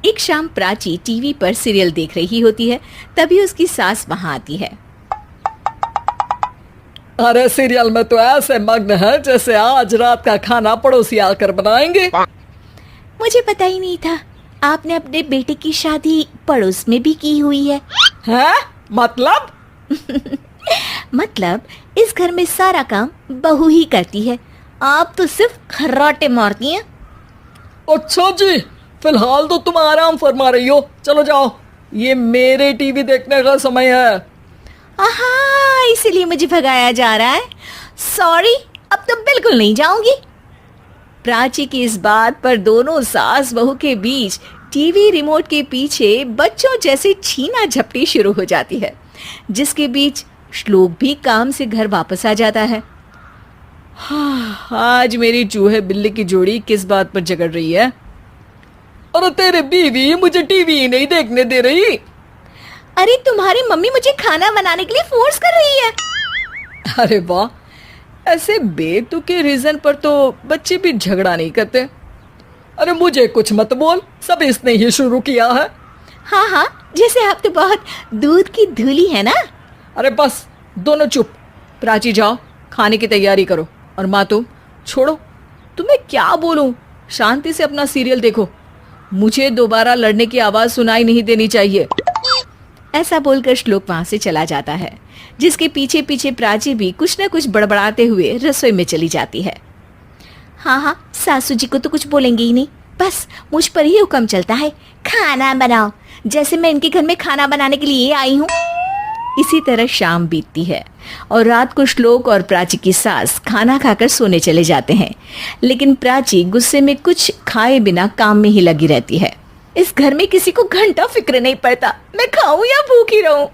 एक शाम प्राची टीवी पर सीरियल देख रही होती है। तभी उसकी सास वहां आती है। अरे सीरियल में तो ऐसे मग्न है जैसे आज रात का खाना पड़ोसी आकर बनाएंगे। मुझे पता ही नहीं था आपने अपने बेटे की शादी पड़ोस में भी की हुई है। हैं? मतलब? मतलब इस घर में सारा काम बहू ही करती है, आप तो सिर्फ खर्राटे मारती हैं। अच्छा जी, फिलहाल तो तुम आराम फरमा रही हो, चलो जाओ, ये मेरे टीवी देखने का समय है। आहा, इसीलिए मुझे भगाया जा रहा है। सॉरी, अब तो बिल्कुल नहीं जाऊंगी। प्राची की इस बात पर दोनों सास बहू के बीच टीवी रिमोट के पीछे बच्चों जैसे छीना झपटी शुरू हो जाती है, जिसके बीच श्लोक भी काम से घर वापस आ जाता है। हाँ, आज मेरी चूहे बिल्ली की जोड़ी किस बात पर झगड़ रही है? अरे तेरे बीवी मुझे टीवी ही नहीं देखने दे रही। अरे तुम्हारी मम्मी मुझे खाना बनाने के लिए फोर्स कर रही है। अरे वाह, ऐसे बेतुके रीजन पर तो बच्चे भी झगड़ा नहीं करते। अरे मुझे कुछ मत बोल, सब इसने ही शुरू किया है। हाँ हाँ, जैसे आप तो बहुत दूध की धूली है ना। अरे बस, दोनों चुप। प्राची जाओ, खाने की तैयारी करो। और माँ तुम छोड़ो, तुम्हें क्या बोलूं, शांति से अपना सीरियल देखो, मुझे दोबारा लड़ने की आवाज सुनाई नहीं देनी चाहिए। ऐसा बोलकर श्लोक वहां से चला जाता है, जिसके पीछे पीछे प्राची भी कुछ न कुछ बड़बड़ाते हुए रसोई में चली जाती है। हाँ हाँ, सासू जी को तो कुछ बोलेंगे ही नहीं, बस मुझ पर ही हुक्म चलता है, खाना बनाओ, जैसे मैं इनके घर में खाना बनाने के लिए आई हूँ। इसी तरह शाम बीतती है और रात को श्लोक और प्राची की सास खाना खाकर सोने चले जाते हैं, लेकिन प्राची गुस्से में कुछ खाए बिना काम में ही लगी रहती है। इस घर में किसी को घंटा फिक्र नहीं पड़ता, मैं खाऊं या भूखी रहूं।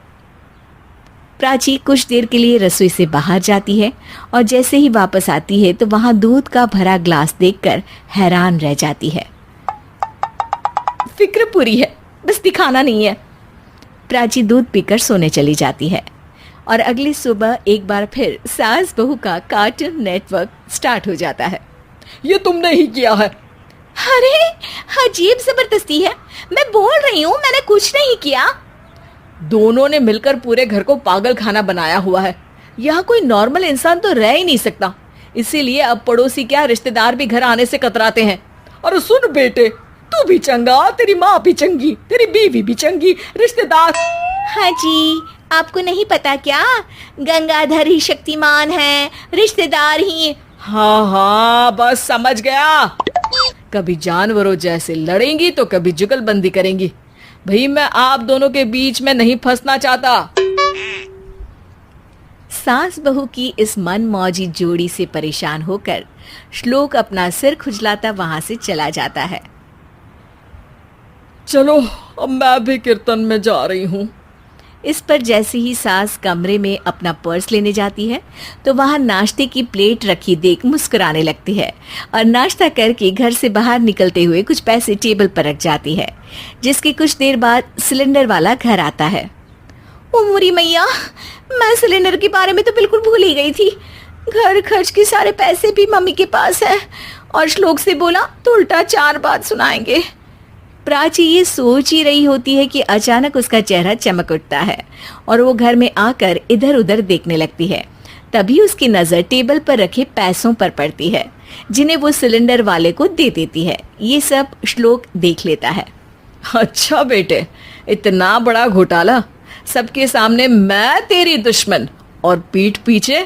प्राची कुछ देर के लिए रसोई से बाहर जाती है और जैसे ही वापस आती है तो वहां दूध का भरा ग्लास देखकर हैरान रह जाती है। फिक्र पूरी है, बस दिखाना नहीं है। प्राची दूध पीकर सोने चली जाती है और अगली सुबह एक बार फिर सास बहू का कार्टून नेटवर्क स्टार्ट हो जाता है। ये तुमने ही किया है। अरे अजीब जबरदस्ती है, मैं बोल रही हूँ मैंने कुछ नहीं किया। दोनों ने मिलकर पूरे घर को पागल खाना बनाया हुआ है। यहाँ कोई नॉर्मल इंसान तो रह ही नहीं सकता, इसीलिए अब पड़ोसी क्या रिश्तेदार भी घर आने से कतराते हैं। और सुन बेटे, तू भी चंगा, तेरी माँ भी चंगी, तेरी बीवी भी चंगी, रिश्तेदार। हाँ जी, आपको नहीं पता क्या, गंगाधर ही शक्तिमान है, रिश्तेदार ही। हाँ हाँ, बस समझ गया। कभी जानवरों जैसे लड़ेंगी तो कभी जुगलबंदी करेंगी। भाई मैं आप दोनों के बीच में नहीं फंसना चाहता। सास बहू की इस मनमौजी जोड़ी से परेशान होकर श्लोक अपना सिर खुजलाता वहां से चला जाता है। चलो अब मैं भी कीर्तन में जा रही हूँ। इस पर जैसे ही सास कमरे में अपना पर्स लेने जाती है तो वहां नाश्ते की प्लेट रखी देख मुस्कुराने लगती है और नाश्ता करके घर से बाहर निकलते हुए कुछ पैसे टेबल पर रख जाती है, जिसकी कुछ देर बाद सिलेंडर वाला घर आता है। ओ मोरी मैया, मैं सिलेंडर के बारे में तो बिल्कुल भूल ही गई थी। घर खर्च के सारे पैसे भी मम्मी के पास है और श्लोक से बोला तो उल्टा 4 बात सुनाएंगे। प्राची ये सोच ही रही होती है कि अचानक उसका चेहरा चमक उठता है और वो घर में आकर इधर उधर देखने लगती है। तभी उसकी नज़र टेबल पर रखे पैसों पर पड़ती है, जिन्हें वो सिलेंडर वाले को दे देती है। ये सब श्लोक देख लेता है। अच्छा बेटे, इतना बड़ा घोटाला, सबके सामने मैं तेरी दुश्मन और पीठ पीछे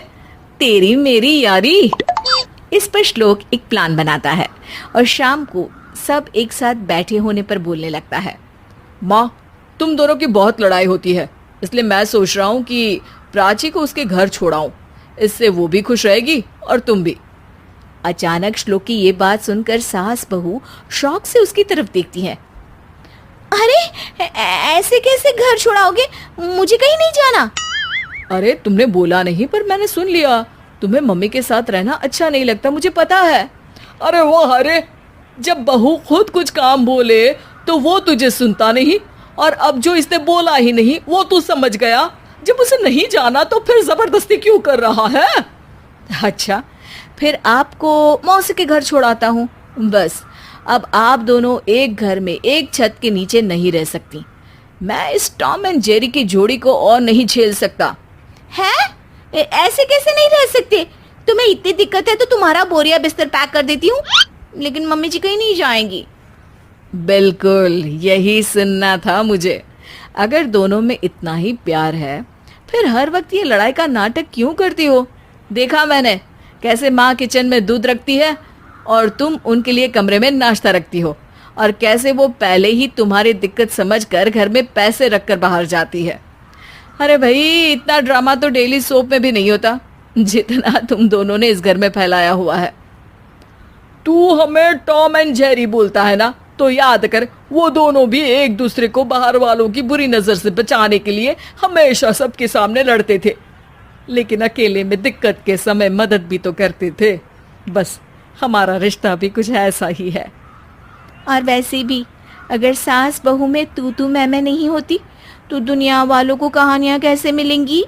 तेरी मेरी यारी। इस पर श्लोक एक प्लान बनाता है और शाम को सब एक साथ बैठे होने पर बोलने लगता है। माँ, तुम दोनों की बहुत लड़ाई होती है, इसलिए मैं सोच रहा हूँ कि प्राची को उसके घर छोड़ाऊं, इससे वो भी खुश रहेगी और तुम भी। अचानक श्लोक की ये बात सुनकर सास बहू शौक से उसकी तरफ देखती है। अरे ऐसे कैसे घर छोड़ाओगे, मुझे कहीं नहीं जाना। अरे तुमने बोला नहीं पर मैंने सुन लिया, तुम्हें मम्मी के साथ रहना अच्छा नहीं लगता, मुझे पता है। अरे वाह, अरे जब बहू खुद कुछ काम बोले तो वो तुझे सुनता नहीं, और अब जो इसने बोला ही नहीं वो तू समझ गया। जब उसे नहीं जाना तो फिर जबरदस्ती क्यों कर रहा है? अच्छा, फिर आपको मौसी के घर छोड़ाता हूँ, बस अब आप दोनों एक घर में एक छत के नीचे नहीं रह सकती। मैं इस टॉम एंड जेरी की जोड़ी को और नहीं झेल सकता। है? ऐसे कैसे नहीं रह सकते? तुम्हें इतनी दिक्कत है तो तुम्हारा बोरिया बिस्तर पैक कर देती हूँ, लेकिन मम्मी जी कहीं नहीं जाएंगी। बिल्कुल यही सुनना था मुझे। अगर दोनों में इतना ही प्यार है फिर हर वक्त ये लड़ाई का नाटक क्यों करती हो? देखा मैंने कैसे माँ किचन में दूध रखती है और तुम उनके लिए कमरे में नाश्ता रखती हो, और कैसे वो पहले ही तुम्हारी दिक्कत समझकर घर में पैसे रखकर बाहर जाती है। अरे भाई, इतना ड्रामा तो डेली सोप में भी नहीं होता जितना तुम दोनों ने इस घर में फैलाया हुआ है। तू हमें टॉम एंड जेरी बोलता है ना, तो याद कर वो दोनों भी एक दूसरे को बाहर वालों की बुरी नजर से बचाने के लिए हमेशा सबके सामने लड़ते थे, लेकिन अकेले में दिक्कत के समय मदद भी तो करते थे। बस हमारा रिश्ता भी कुछ ऐसा ही है। और वैसे भी अगर सास बहू में तू मैं नहीं होती तो दुनिया वालों को कहानियां कैसे मिलेंगी?